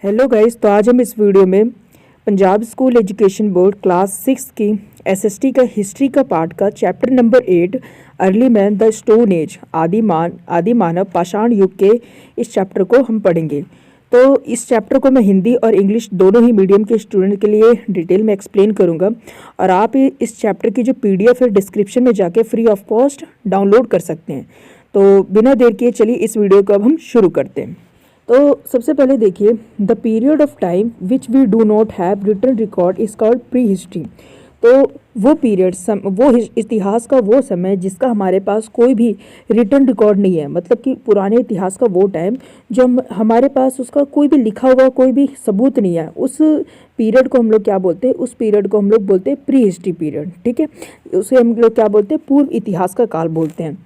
Hello guys, तो आज हम इस वीडियो में Punjab school education board class 6 की एसएसटी का हिस्ट्री का पार्ट का chapter number 8 early man the stone age आदि मानव पाषाण युग के इस चैप्टर को हम पढ़ेंगे। तो इस चैप्टर को मैं हिंदी और इंग्लिश दोनों ही मीडियम के स्टूडेंट के लिए डिटेल में एक्सप्लेन करूंगा और आप इस चैप्टर की जो पीडीएफ है डिस्क्रिप्शन में जाके फ्री ऑफ कॉस्ट डाउनलोड कर सकते हैं। तो बिना देर किए चलिए इस वीडियो को अब हम शुरू करते हैं। तो सबसे पहले देखिए, the period of time which we do not have written record is called prehistory. तो वो पीरियड इतिहास का वो समय जिसका हमारे पास कोई भी रिटन रिकॉर्ड नहीं है, मतलब कि पुराने इतिहास का वो टाइम जो हमारे पास उसका कोई भी लिखा हुआ कोई भी सबूत नहीं है, उस पीरियड को हम लोग क्या बोलते हैं? उस पीरियड को हम लोग बोलते हैं प्री हिस्ट्री पीरियड। ठीक है, उसे हम लोग क्या बोलते हैं? पूर्व इतिहास का काल बोलते हैं।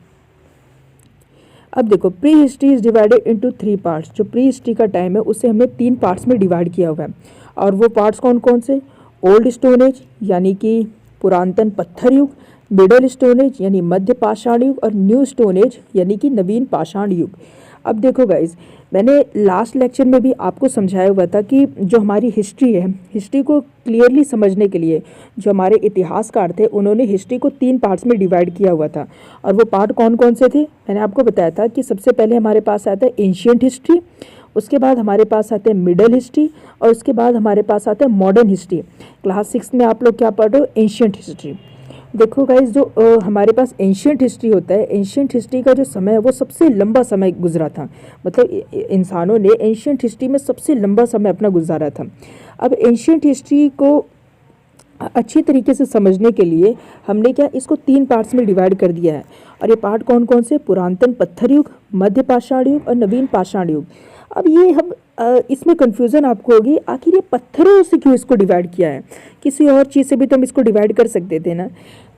अब देखो, pre history is divided into 3 parts. जो प्री हिस्ट्री का टाइम है उसे हमने 3 पार्ट्स में डिवाइड किया हुआ है। और वो पार्ट्स कौन कौन से? ओल्ड स्टोन एज यानी कि पुरातन पत्थर युग, मिडल स्टोन एज यानी मध्य पाषाण युग और न्यू स्टोन एज यानी कि नवीन पाषाण युग। अब देखो गाइज, मैंने लास्ट लेक्चर में भी आपको समझाया हुआ था कि जो हमारी हिस्ट्री है, हिस्ट्री को क्लियरली समझने के लिए जो हमारे इतिहासकार थे उन्होंने हिस्ट्री को 3 पार्ट्स में डिवाइड किया हुआ था। और वो पार्ट कौन कौन से थे? मैंने आपको बताया था कि सबसे पहले हमारे पास आता है एंशिएंट हिस्ट्री, उसके बाद हमारे पास आते हैं मिडल हिस्ट्री और उसके बाद हमारे पास आता है मॉडर्न हिस्ट्री। क्लास 6 में आप लोग क्या पढ़ रहे हो? Ancient history. देखो गाइज, जो हमारे पास एंशिएंट हिस्ट्री होता है, एंशिएंट हिस्ट्री का जो समय है वो सबसे लंबा समय गुजरा था। मतलब इंसानों ने एंशिएंट हिस्ट्री में सबसे लंबा समय अपना गुजारा था। अब एंशिएंट हिस्ट्री को अच्छी तरीके से समझने के लिए हमने क्या इसको 3 पार्ट्स में डिवाइड कर दिया है। और ये पार्ट कौन कौन से? पुरातन पत्थर युग, मध्य पाषाण युग और नवीन पाषाण युग। अब ये हम इसमें कन्फ्यूज़न आपको होगी, आखिर ये पत्थरों से क्यों इसको डिवाइड किया है? किसी और चीज़ से भी तो हम इसको डिवाइड कर सकते थे ना।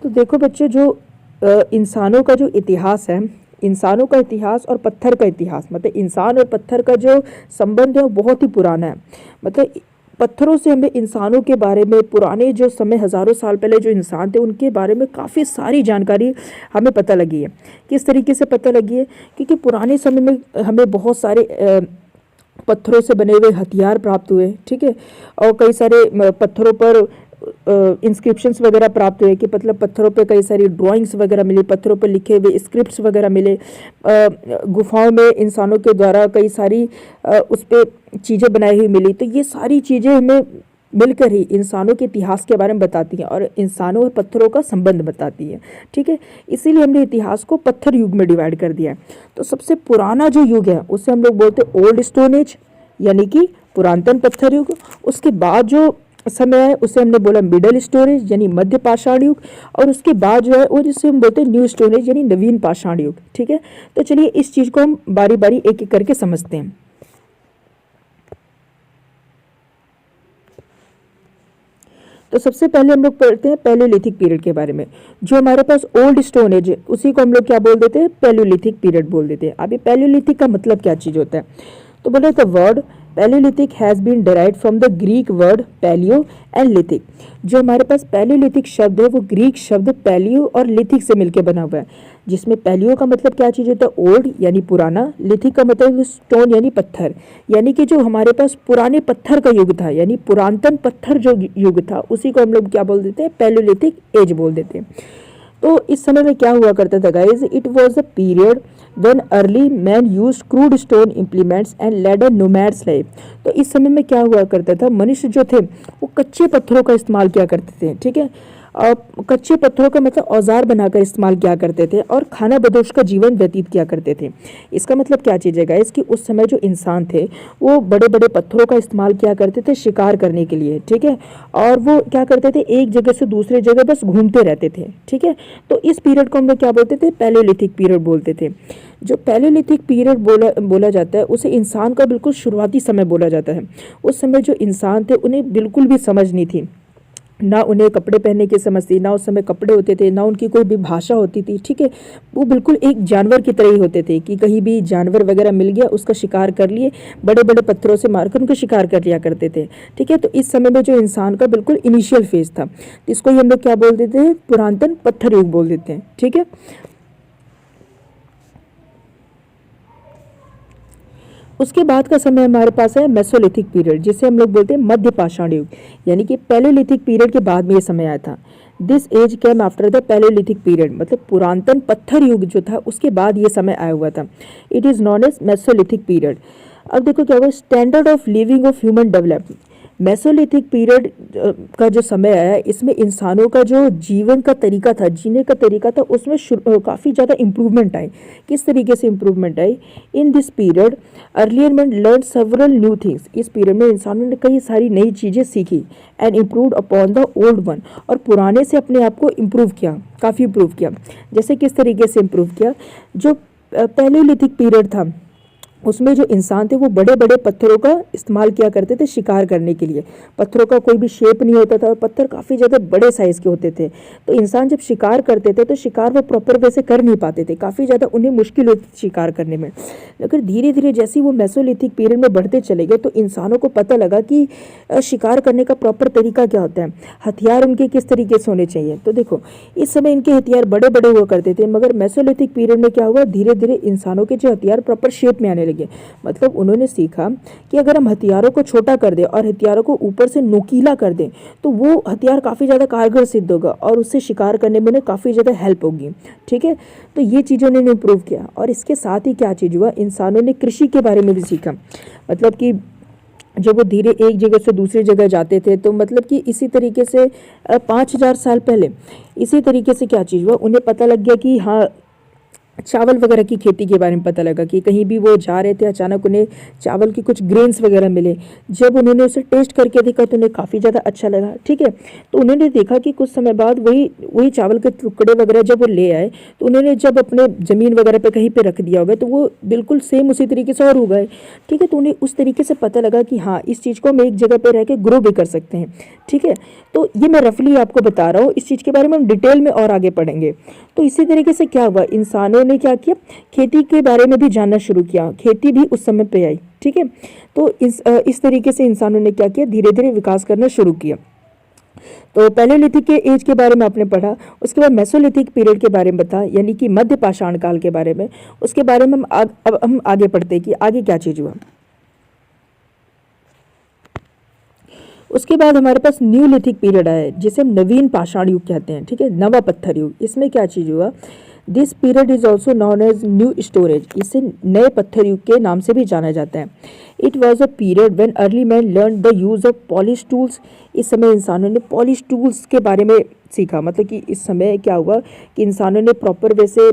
तो देखो बच्चों, जो इंसानों का जो इतिहास है, इंसानों का इतिहास और पत्थर का इतिहास, मतलब इंसान और पत्थर का जो संबंध है वो बहुत ही पुराना है। मतलब पत्थरों से हमें इंसानों के बारे में, पुराने जो समय हज़ारों साल पहले जो इंसान थे उनके बारे में काफ़ी सारी जानकारी हमें पता लगी है। किस तरीके से पता लगी है? क्योंकि पुराने समय में हमें बहुत सारे पत्थरों से बने हुए हथियार प्राप्त हुए। ठीक है, और कई सारे पत्थरों पर इंस्क्रिप्शंस वगैरह प्राप्त हुए कि मतलब पत्थरों पे कई सारी ड्राइंग्स वगैरह मिली, पत्थरों पे लिखे हुए स्क्रिप्ट्स वगैरह मिले। गुफाओं में इंसानों के द्वारा कई सारी उस पर चीज़ें बनाई हुई मिली। तो ये सारी चीज़ें हमें मिलकर ही इंसानों के इतिहास के बारे में बताती हैं और इंसानों और पत्थरों का संबंध बताती है। ठीक है, इसीलिए हमने इतिहास को पत्थर युग में डिवाइड कर दिया है। तो सबसे पुराना जो युग है उसे हम लोग बोलते हैं ओल्ड स्टोन एज यानी कि पुरातन पत्थर युग। उसके बाद जो समय है उसे हमने बोला मिडल स्टोन एज यानी मध्य पाषाण युग। और उसके बाद जो है वो जिसे हम बोलते हैं न्यू स्टोन एज यानी नवीन पाषाण युग। ठीक है, तो चलिए इस चीज़ को हम बारी बारी एक एक करके समझते हैं। तो सबसे पहले हम लोग पढ़ते हैं पैलियोलिथिक पीरियड के बारे में। जो हमारे पास ओल्ड स्टोन एज है उसी को हम लोग क्या बोल देते हैं? पैलियोलिथिक पीरियड बोल देते हैं। अभी पैलियोलिथिक का मतलब क्या चीज़ होता है? तो बोले the word palaeolithic has been derived from the Greek word palaeo and lithic. जो हमारे पास पैलियोलिथिक शब्द है वो ग्रीक शब्द पैलियो और लिथिक से मिलकर बना हुआ है, जिसमें पैलियो का मतलब क्या चीज़ होता है? ओल्ड यानी पुराना, लिथिक का मतलब स्टोन यानी पत्थर, यानी कि जो हमारे पास पुराने पत्थर का युग था यानी पुरातन पत्थर जो युग था उसी को हम लोग क्या बोल देते हैं? पैलियोलिथिक एज बोल देते हैं। तो इस समय में क्या हुआ करता था guys? It was a period when early man used crude stone implements and led a nomads life. तो इस समय में क्या हुआ करता था? मनुष्य जो थे वो कच्चे पत्थरों का इस्तेमाल किया करते थे। ठीक है, कच्चे पत्थरों का मतलब औजार बनाकर इस्तेमाल किया करते थे और खाना बदोश का जीवन व्यतीत किया करते थे। इसका मतलब क्या चीज़ है गाइस कि उस समय जो इंसान थे वो बड़े बड़े पत्थरों का इस्तेमाल किया करते थे शिकार करने के लिए। ठीक है, और वो क्या करते थे? एक जगह से दूसरे जगह बस घूमते रहते थे। ठीक है, तो इस पीरियड को हम लोग क्या बोलते थे? पैलियोलिथिक पीरियड बोलते थे। जो पैलियोलिथिक पीरियड बोला जाता है उसे इंसान का बिल्कुल शुरुआती समय बोला जाता है। उस समय जो इंसान थे उन्हें बिल्कुल भी समझ नहीं थी, ना उन्हें कपड़े पहनने की समझ थी, ना उस समय कपड़े होते थे, ना उनकी कोई भी भाषा होती थी। ठीक है, वो बिल्कुल एक जानवर की तरह ही होते थे कि कहीं भी जानवर वगैरह मिल गया उसका शिकार कर लिए, बड़े बड़े पत्थरों से मारकर उनका शिकार कर लिया करते थे। ठीक है, तो इस समय में जो इंसान का बिल्कुल इनिशियल फेज था, इसको ही हम लोग क्या बोल देते हैं? पुरातन पत्थर युग बोल देते हैं। ठीक है, उसके बाद का समय हमारे पास है मेसोलिथिक पीरियड, जिसे हम लोग बोलते हैं मध्य पाषाण युग, यानी कि पैलेलिथिक पीरियड के बाद में ये समय आया था। This age came after the palaeolithic period, मतलब पुरातन पत्थर युग जो था उसके बाद ये समय आया हुआ था। It is known as mesolithic period. अब देखो क्या हुआ, standard of living of human develop. Mesolithic period का जो समय आया, इसमें इंसानों का जो जीवन का तरीका था, जीने का तरीका था, उसमें काफ़ी ज़्यादा इम्प्रूवमेंट आई। किस तरीके से improvement I? In this period earlier man learn several new things. इस पीरियड में इंसानों ने कई सारी नई चीज़ें सीखी। And improved upon the old one, और पुराने से अपने आप को इम्प्रूव किया, काफ़ी इम्प्रूव किया। जैसे किस तरीके से इम्प्रूव किया? जो पैलेलिथिक पीरियड था उसमें जो इंसान थे वो बड़े बड़े पत्थरों का इस्तेमाल किया करते थे शिकार करने के लिए। पत्थरों का कोई भी शेप नहीं होता था और पत्थर काफ़ी ज़्यादा बड़े साइज़ के होते थे। तो इंसान जब शिकार करते थे तो शिकार वो प्रॉपर वे से कर नहीं पाते थे, काफ़ी ज़्यादा उन्हें मुश्किल होती थी शिकार करने में। लेकिन धीरे धीरे जैसे वो मेसोलिथिक पीरियड में बढ़ते चले गए तो इंसानों को पता लगा कि शिकार करने का प्रॉपर तरीका क्या होता है, हथियार उनके किस तरीके से होने चाहिए। तो देखो इस समय इनके हथियार बड़े बड़े हुआ करते थे, मगर मेसोलिथिक पीरियड में क्या हुआ, धीरे धीरे इंसानों के जो हथियार प्रॉपर शेप में आने लगे। मतलब उन्होंने सीखा कि अगर हम हथियारों को छोटा कर दें और हथियारों को ऊपर से नुकीला कर दें तो वो हथियार काफ़ी ज़्यादा कारगर सिद्ध होगा और उससे शिकार करने में उन्हें काफ़ी ज़्यादा हेल्प होगी। ठीक है, तो ये चीज़ें उन्होंने इम्प्रूव किया। और इसके साथ ही क्या चीज़ हुआ, इंसानों ने कृषि के बारे में भी सीखा। मतलब कि जब वो धीरे एक जगह से दूसरी जगह जाते थे तो मतलब कि इसी तरीके से 5,000 साल पहले इसी तरीके से क्या चीज़ हुआ, उन्हें पता लग गया कि हाँ चावल वगैरह की खेती के बारे में पता लगा कि कहीं भी वो जा रहे थे अचानक उन्हें चावल के कुछ ग्रेन्स वगैरह मिले। जब उन्होंने उसे टेस्ट करके देखा तो उन्हें काफ़ी ज़्यादा अच्छा लगा। ठीक है, तो उन्होंने देखा कि कुछ समय बाद वही चावल के टुकड़े वगैरह जब वो ले आए तो उन्होंने जब अपने ज़मीन वगैरह पे कहीं पे रख दिया होगा तो वो बिल्कुल सेम उसी तरीके से और उगाए। ठीक है, तो उन्हें उस तरीके से पता लगा कि हाँ इस चीज़ को हम एक जगह पर रह के ग्रो भी कर सकते हैं। ठीक है, तो ये मैं रफली आपको बता रहा हूँ, इस चीज़ के बारे में हम डिटेल में और आगे पढ़ेंगे। तो इसी तरीके से क्या हुआ, इंसानों ने क्या किया, खेती के बारे में भी जानना शुरू किया, खेती भी उस समय पे आई। ठीक है, तो इस तरीके से इंसानों ने क्या किया, धीरे धीरे विकास करना शुरू किया। तो पैलेलिथिक के एज के बारे में आपने पढ़ा, उसके बाद मेसोलिथिक पीरियड के बारे में बता, यानी कि मध्य पाषाण काल के बारे में। उसके बारे में अब हम आगे पढ़ते हैं कि आगे क्या चीज़ हुआ। उसके बाद हमारे पास न्यूलिथिक पीरियड आया जिसे हम नवीन पाषाण युग कहते हैं। ठीक है, नवा पत्थर युग। इसमें क्या चीज़ हुआ, this period is also known as new stone age, इसे नए पत्थर युग के नाम से भी जाना जाता है। It was a period when early man learn the use of polish tools. इस समय इंसानों ने पॉलिश टूल्स के बारे में सीखा। मतलब कि इस समय क्या हुआ कि इंसानों ने प्रॉपर वैसे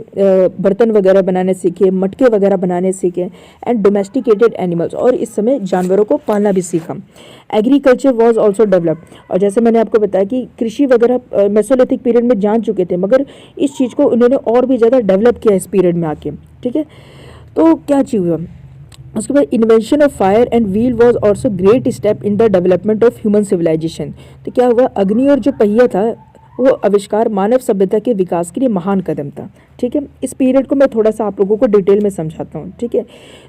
बर्तन वगैरह बनाने सीखे, मटके वगैरह बनाने सीखे, एंड डोमेस्टिकेटेड एनिमल्स, और इस समय जानवरों को पालना भी सीखा। एग्रीकल्चर वॉज ऑल्सो डेवलप्ड, और जैसे मैंने आपको बताया कि कृषि वगैरह मेसोलिथिक पीरियड में जान चुके थे, मगर इस चीज़ को उन्होंने और भी ज़्यादा डेवलप किया इस पीरियड में आके। ठीक है, तो क्या चीज़ हुआ, उसके बाद invention of fire and wheel was also great step in the development of human civilisation. तो क्या हुआ, अग्नि और जो पहिया था वो आविष्कार मानव सभ्यता के विकास के लिए महान कदम था। ठीक है, इस पीरियड को मैं थोड़ा सा आप लोगों को डिटेल में समझाता हूँ। ठीक है,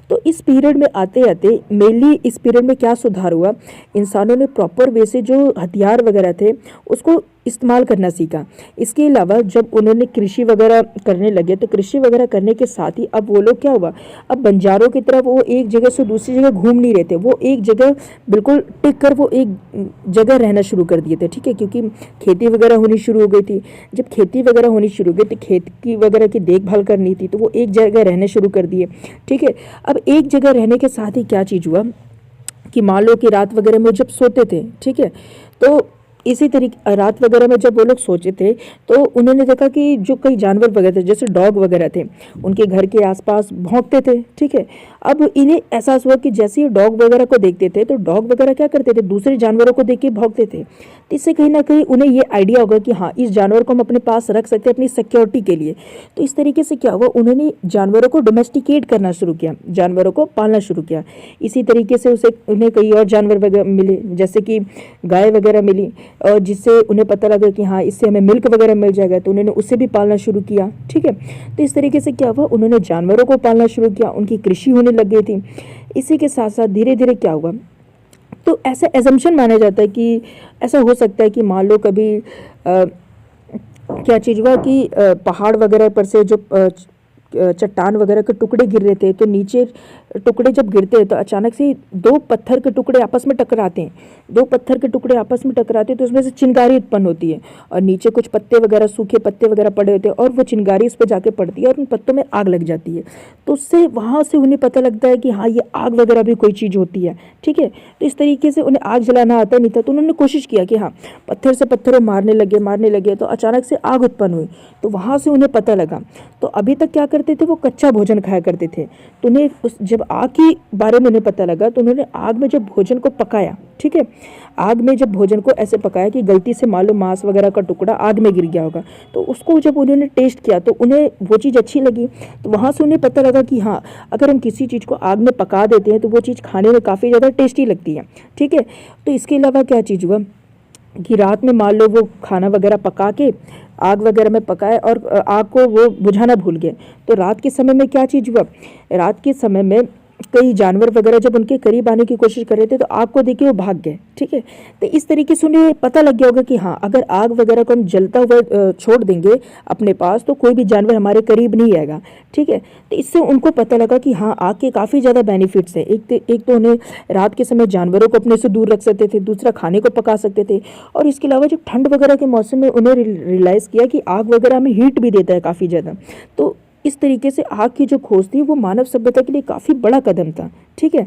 तो इस पीरियड में आते आते मेनली इस पीरियड में क्या सुधार हुआ, इंसानों ने प्रॉपर वे से जो हथियार वगैरह थे उसको इस्तेमाल करना सीखा। इसके अलावा जब उन्होंने कृषि वगैरह करने लगे तो कृषि वगैरह करने के साथ ही अब वो लोग क्या हुआ, अब बंजारों की तरफ वो एक जगह से दूसरी जगह घूम नहीं रहे थे, वो एक जगह बिल्कुल टिक कर वो एक जगह रहना शुरू कर दिए थे। ठीक है, क्योंकि खेती वगैरह होनी शुरू हो गई थी। जब खेती वगैरह होनी शुरू हो गई तो खेत की वगैरह की देखभाल करनी थी, तो वो एक जगह रहने शुरू कर दिए। ठीक है, अब एक जगह रहने के साथ ही क्या चीज़ हुआ कि मान लो कि रात वगैरह में जब सोते थे, ठीक है, तो इसी तरीके रात वगैरह में जब वो लोग सोचे थे तो उन्होंने देखा कि जो कई जानवर वगैरह थे जैसे डॉग वगैरह थे उनके घर के आसपास भौंकते थे। ठीक है, अब इन्हें एहसास हुआ कि जैसे ही डॉग वगैरह को देखते थे तो डॉग वगैरह क्या करते थे, दूसरे जानवरों को देख के भौंकते थे। तो इससे कहीं ना कहीं उन्हें ये आइडिया होगा कि हाँ इस जानवर को हम अपने पास रख सकते हैं अपनी सिक्योरिटी के लिए। तो इस तरीके से क्या हुआ, उन्होंने जानवरों को डोमेस्टिकेट करना शुरू किया, जानवरों को पालना शुरू किया। इसी तरीके से उन्हें कई और जानवर वगैरह मिले जैसे कि गाय वगैरह मिली, और जिससे उन्हें पता लगा कि हाँ इससे हमें मिल्क वगैरह मिल जाएगा, तो उन्होंने उसे भी पालना शुरू किया। ठीक है, तो इस तरीके से क्या हुआ, उन्होंने जानवरों को पालना शुरू किया, उनकी कृषि होने लग गई थी। इसी के साथ साथ धीरे धीरे क्या हुआ, तो ऐसा एजम्पशन माना जाता है कि ऐसा हो सकता है कि मान लो कभी क्या चीज़ हुआ कि पहाड़ वगैरह पर से जो चट्टान वगैरह के टुकड़े गिर रहे थे तो नीचे टुकड़े जब गिरते हैं तो अचानक से दो पत्थर के टुकड़े आपस में टकराते हैं, दो पत्थर के टुकड़े आपस में टकराते हैं तो उसमें से चिंगारी उत्पन्न होती है और नीचे कुछ पत्ते वगैरह, सूखे पत्ते वगैरह पड़े होते हैं और वो चिंगारी उस पर जाके पड़ती है और उन पत्तों में आग लग जाती है। तो उससे वहाँ से उन्हें पता लगता है कि हाँ ये आग वगैरह भी कोई चीज़ होती है, ठीक है। तो इस तरीके से उन्हें आग जलाना आता नहीं था, तो उन्होंने कोशिश किया कि हाँ पत्थर से पत्थरों मारने लगे तो अचानक से आग उत्पन्न हुई, तो वहाँ से उन्हें पता लगा। तो अभी तक क्या करते थे, वो कच्चा भोजन खाया करते थे, तो उन्हें जब आग के बारे में उन्हें पता लगा तो उन्होंने आग में जब भोजन को पकाया, ठीक है, आग में जब भोजन को ऐसे पकाया कि गलती से मान लो मांस वगैरह का टुकड़ा आग में गिर गया होगा, तो उसको जब उन्होंने टेस्ट किया तो उन्हें वो चीज़ अच्छी लगी। तो वहाँ से उन्हें पता लगा कि हाँ अगर हम किसी चीज़ को आग में पका देते हैं तो वो चीज़ खाने में काफ़ी ज़्यादा टेस्टी लगती है, ठीक है। तो इसके अलावा क्या चीज़ हुआ कि रात में मान लो वो खाना वगैरह पका के आग वगैरह में पकाए और आग को वो बुझाना भूल गए, तो रात के समय में क्या चीज़ हुआ, रात के समय में कई जानवर वगैरह जब उनके करीब आने की कोशिश कर रहे थे तो आग को देख के वो भाग गए, ठीक है। तो इस तरीके से उन्हें पता लग गया होगा कि हाँ अगर आग वगैरह को हम जलता हुआ छोड़ देंगे अपने पास तो कोई भी जानवर हमारे करीब नहीं आएगा, ठीक है। तो इससे उनको पता लगा कि हाँ आग के काफ़ी ज़्यादा बेनिफिट्स हैं। एक तो उन्हें रात के समय जानवरों को अपने से दूर रख सकते थे, दूसरा खाने को पका सकते थे, और इसके अलावा जब ठंड वगैरह के मौसम में उन्हें रियलाइज़ किया कि आग वगैरह में हीट भी देता है काफ़ी ज़्यादा। तो इस तरीके से आग की जो खोज थी वो मानव सभ्यता के लिए काफ़ी बड़ा कदम था, ठीक है।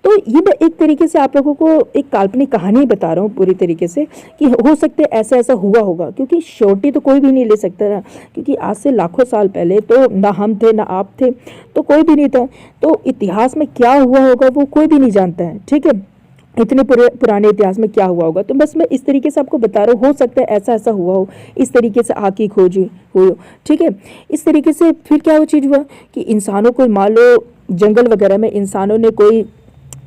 तो ये मैं एक तरीके से आप लोगों को एक काल्पनिक कहानी बता रहा हूँ पूरी तरीके से कि हो सकता है ऐसा ऐसा हुआ होगा, क्योंकि श्योरिटी तो कोई भी नहीं ले सकता था, क्योंकि आज से लाखों साल पहले तो ना हम थे ना आप थे, तो कोई भी नहीं था। तो इतिहास में क्या हुआ होगा वो कोई भी नहीं जानता है, ठीक है, इतने पुराने इतिहास में क्या हुआ होगा। तो बस मैं इस तरीके से आपको बता रहा हूँ, हो सकता है ऐसा ऐसा हुआ हो, इस तरीके से आग की खोज हुई, ठीक है। इस तरीके से फिर क्या वो चीज़ हुआ कि इंसानों को मान लो जंगल वगैरह में इंसानों ने कोई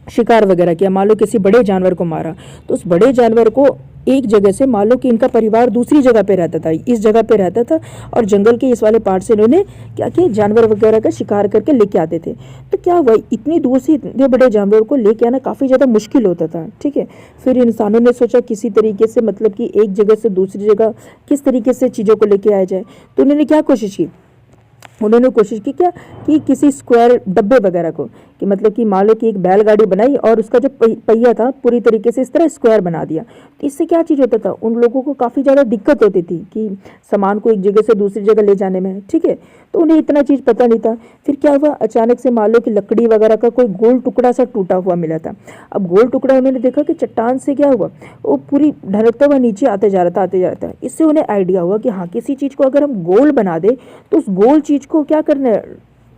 शिकार वगैरह किया, मान लो किसी बड़े जानवर को मारा, तो उस बड़े जानवर को एक जगह से मान लो कि इनका परिवार दूसरी जगह पे रहता था, इस जगह पे रहता था, और जंगल के इस वाले पार्ट से इन्होंने क्या किया, जानवर वगैरह का शिकार करके लेके आते थे। तो क्या हुआ, इतनी दूर से इतने बड़े जानवरों को लेके आना काफ़ी ज़्यादा मुश्किल होता था, ठीक है। फिर इंसानों ने सोचा किसी तरीके से मतलब कि एक जगह से दूसरी जगह किस तरीके से चीज़ों को लेके आया जाए। तो उन्होंने क्या कोशिश की, उन्होंने कोशिश की क्या कि किसी स्क्वायर डब्बे वगैरह को, कि मतलब कि मान लो कि एक बैलगाड़ी बनाई और उसका जो पहिया था पूरी तरीके से इस तरह स्क्वायर बना दिया। तो इससे क्या चीज़ होता था, उन लोगों को काफ़ी ज़्यादा दिक्कत होती थी कि सामान को एक जगह से दूसरी जगह ले जाने में, ठीक है। तो उन्हें इतना चीज़ पता नहीं था। फिर क्या हुआ, अचानक से मान लो कि लकड़ी वगैरह का कोई गोल टुकड़ा सा टूटा हुआ मिला था। अब गोल टुकड़ा उन्होंने देखा कि चट्टान से क्या हुआ, वो पूरी ढलकता हुआ नीचे आते जा रहा था। इससे उन्हें आइडिया हुआ कि हाँ किसी चीज़ को अगर हम गोल बना दे तो उस गोल चीज़ को क्या करना है,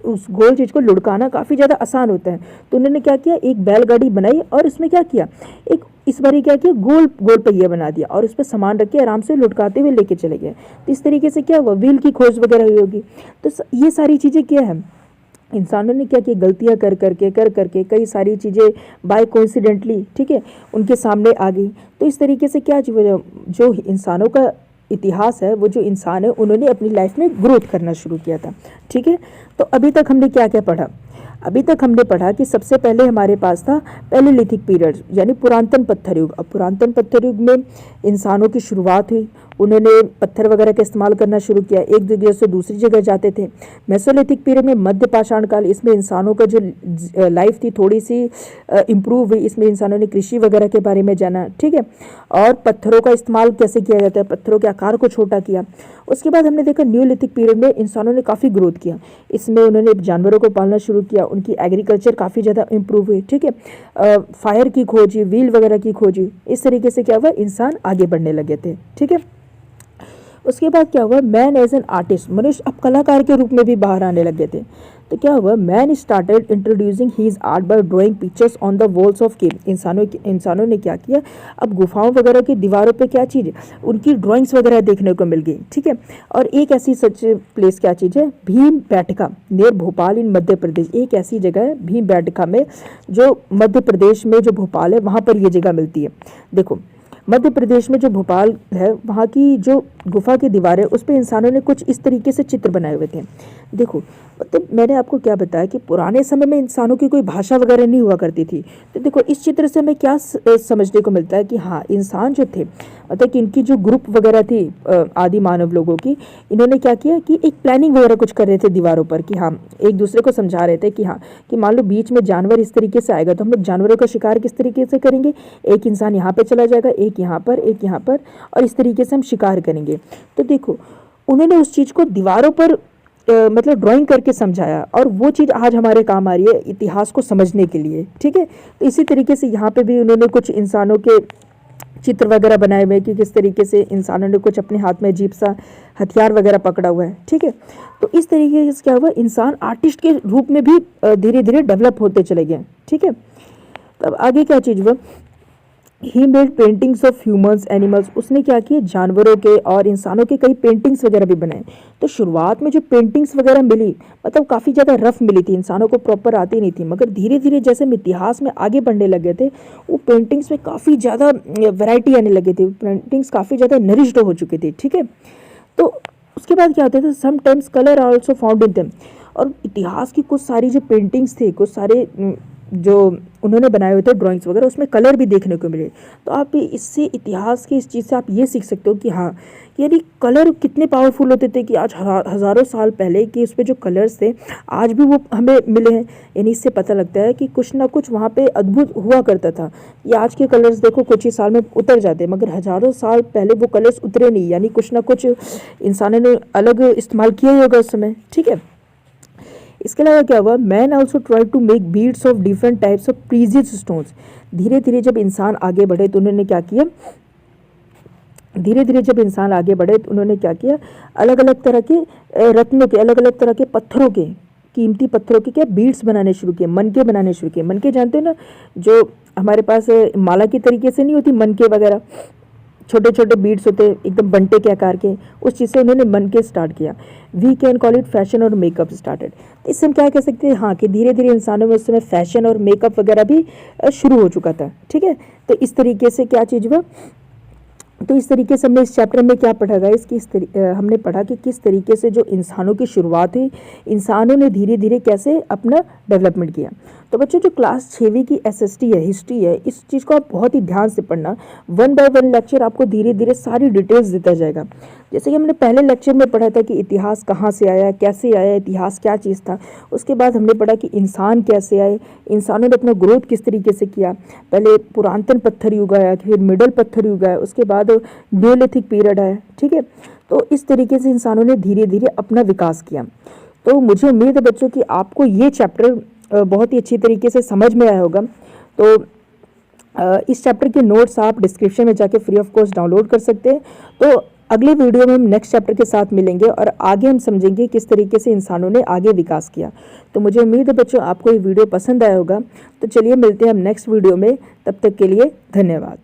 उस गोल चीज़ को लुढ़काना काफ़ी ज़्यादा आसान होता है। तो उन्होंने क्या किया, एक बैलगाड़ी बनाई और इसमें क्या किया, एक इस बारी क्या किया, गोल गोल पहिया बना दिया और उस पर सामान रख के आराम से लुढ़काते हुए लेके चले गए। तो इस तरीके से क्या हुआ, व्हील की खोज वगैरह हुई होगी। तो ये सारी चीज़ें क्या है, इंसानों ने क्या किया, गलतियां कर करके कई सारी चीज़ें बाय कोइंसिडेंटली, ठीक है, उनके सामने आ गई। तो इस तरीके से क्या जो इंसानों का इतिहास है, वो जो इंसान है उन्होंने अपनी लाइफ में ग्रोथ करना शुरू किया था, ठीक है। तो अभी तक हमने क्या क्या पढ़ा, अभी तक हमने पढ़ा कि सबसे पहले हमारे पास था पैलेलिथिक पीरियड यानी पुरातन पत्थर युग। अब पुरातन पत्थर युग में इंसानों की शुरुआत हुई, उन्होंने पत्थर वगैरह का इस्तेमाल करना शुरू किया, एक जगह से दूसरी जगह जाते थे। मेसोलिथिक पीरियड में मध्य पाषाण काल, इसमें इंसानों का जो लाइफ थी थोड़ी सी इम्प्रूव हुई, इसमें इंसानों ने कृषि वगैरह के बारे में जाना, ठीक है, और पत्थरों का इस्तेमाल कैसे किया जाता है, पत्थरों के आकार को छोटा किया। उसके बाद हमने देखा न्यूलिथिक पीरियड में इंसानों ने काफ़ी ग्रोथ किया, इसमें उन्होंने जानवरों को पालना शुरू किया, उनकी एग्रीकल्चर काफ़ी ज़्यादा इम्प्रूव हुई, ठीक है, फायर की खोज हुई, व्हील वगैरह की खोज हुई। इस तरीके से क्या हुआ, इंसान आगे बढ़ने लगे थे, ठीक है। उसके बाद क्या हुआ, मैन एज एन आर्टिस्ट, मनुष्य अब कलाकार के रूप में भी बाहर आने लगे थे। तो क्या हुआ, man started introducing his art by drawing pictures on the walls of cave. इंसानों ने क्या किया, अब गुफाओं वगैरह की दीवारों पे क्या चीज़, उनकी ड्राइंग्स वगैरह देखने को मिल गई, ठीक है। और एक ऐसी सच प्लेस क्या चीज़ है, भीम बैठका नियर भोपाल इन मध्य प्रदेश। एक ऐसी जगह है भीम बैठका में, जो मध्य प्रदेश में जो भोपाल है वहाँ पर ये जगह मिलती है। देखो मध्य प्रदेश में जो भोपाल है वहाँ की जो गुफा की दीवारें, उस पे इंसानों ने कुछ इस तरीके से चित्र बनाए हुए थे। देखो, मतलब मैंने आपको क्या बताया कि पुराने समय में इंसानों की कोई भाषा वगैरह नहीं हुआ करती थी। तो देखो, इस चित्र से हमें क्या समझने को मिलता है कि हाँ, इंसान जो थे, मतलब कि इनकी जो ग्रुप वगैरह थी आदि मानव लोगों की, इन्होंने क्या किया कि एक प्लानिंग वगैरह कुछ कर रहे थे दीवारों पर, कि हाँ, एक दूसरे को समझा रहे थे कि हाँ, कि मान लो बीच में जानवर इस तरीके से आएगा तो हम लोग जानवरों का शिकार किस तरीके से करेंगे। एक इंसान यहाँ पे चला जाएगा, एक यहाँ पर, एक यहाँ पर, और इस तरीके से हम शिकार करेंगे। तो देखो, उन्होंने उस चीज़ को दीवारों पर मतलब ड्राइंग करके समझाया, और वो चीज़ आज हमारे काम आ रही है इतिहास को समझने के लिए। ठीक है, तो इसी तरीके से यहाँ पे भी उन्होंने कुछ इंसानों के चित्र वगैरह बनाए हुए कि किस तरीके से इंसानों ने कुछ अपने हाथ में अजीब सा हथियार वगैरह पकड़ा हुआ है। ठीक है, तो इस तरीके से क्या हुआ, इंसान आर्टिस्ट के रूप में भी धीरे धीरे डेवलप होते चले गए। ठीक है, तब आगे क्या चीज़ हुआ, he made paintings of humans animals, उसने क्या किया, जानवरों के और इंसानों के कई पेंटिंग्स वगैरह भी बनाए। तो शुरुआत में जो पेंटिंग्स वगैरह मिली, मतलब काफ़ी ज़्यादा रफ मिली थी, इंसानों को प्रॉपर आती नहीं थी, मगर धीरे धीरे जैसे हम इतिहास में आगे बढ़ने लगे थे, वो पेंटिंग्स में काफ़ी ज़्यादा वैरायटी आने लगी थी, पेंटिंग्स काफ़ी ज़्यादा नरिश्ड हो चुकी थी। ठीक है, तो उसके बाद क्या होता था, sometimes colour are also found in them, और इतिहास की कुछ सारी जो पेंटिंग्स थे, कुछ सारे जो उन्होंने बनाए हुए थे ड्राइंग्स वगैरह, उसमें कलर भी देखने को मिले। तो आप इससे, इतिहास की इस चीज़ से आप ये सीख सकते हो कि हाँ, यानी कलर कितने पावरफुल होते थे कि आज हज़ारों साल पहले कि उस पर जो कलर्स थे आज भी वो हमें मिले हैं। यानी इससे पता लगता है कि कुछ ना कुछ वहाँ पे अद्भुत हुआ करता था। ये आज के कलर्स देखो कुछ ही साल में उतर जाते हैं, मगर हज़ारों साल पहले वो कलर्स उतरे नहीं, यानी कुछ ना कुछ इंसानों ने अलग इस्तेमाल किया ही होगा उस समय। ठीक है, इसके अलावा क्या हुआ, man also try to make beads of different types of precious stones. धीरे धीरे जब इंसान आगे बढ़े तो उन्होंने क्या किया, धीरे धीरे जब इंसान आगे बढ़े तो उन्होंने क्या किया, अलग अलग तरह के रत्नों के, अलग अलग तरह के पत्थरों के, कीमती पत्थरों के क्या बीड्स बनाने शुरू किए, मनके बनाने शुरू किए। मनके जानते हो ना, जो हमारे पास माला की तरीके से नहीं होती मनके वगैरह, छोटे छोटे बीड्स होते हैं एकदम बंटे के आकार के, उस चीज़ से उन्होंने मन के स्टार्ट किया। We can call it fashion और मेकअप स्टार्टेड। इससे हम क्या कह सकते हैं, हाँ, कि धीरे धीरे इंसानों में उस समय फैशन और मेकअप वगैरह भी शुरू हो चुका था। ठीक है, तो इस तरीके से क्या चीज़ हुआ, तो इस तरीके से हमने इस चैप्टर में क्या पढ़ा गया, हमने पढ़ा कि किस तरीके से जो इंसानों की शुरुआत हुई, इंसानों ने धीरे धीरे कैसे अपना डेवलपमेंट किया। तो बच्चों, जो क्लास 6वीं की SST है, हिस्ट्री है, इस चीज़ को आप बहुत ही ध्यान से पढ़ना। 1 बाय 1 लेक्चर आपको धीरे धीरे सारी डिटेल्स देता जाएगा। जैसे कि हमने पहले लेक्चर में पढ़ा था कि इतिहास कहाँ से आया, कैसे आया, इतिहास क्या चीज़ था। उसके बाद हमने पढ़ा कि इंसान कैसे आए, इंसानों ने अपना ग्रोथ किस तरीके से किया। पहले पुरातन पत्थर युग आया, फिर मिडल पत्थर युग आया, उसके बाद न्यूलिथिक पीरियड आया। ठीक है, तो इस तरीके से इंसानों ने धीरे धीरे अपना विकास किया। तो मुझे उम्मीद है बच्चों कि आपको ये चैप्टर बहुत ही अच्छी तरीके से समझ में आया होगा। तो इस चैप्टर के नोट्स आप डिस्क्रिप्शन में जाके फ्री ऑफ कॉस्ट डाउनलोड कर सकते हैं। तो अगले वीडियो में हम नेक्स्ट चैप्टर के साथ मिलेंगे और आगे हम समझेंगे किस तरीके से इंसानों ने आगे विकास किया। तो मुझे उम्मीद है बच्चों आपको ये वीडियो पसंद आया होगा। तो चलिए मिलते हैं हम नेक्स्ट वीडियो में, तब तक के लिए धन्यवाद।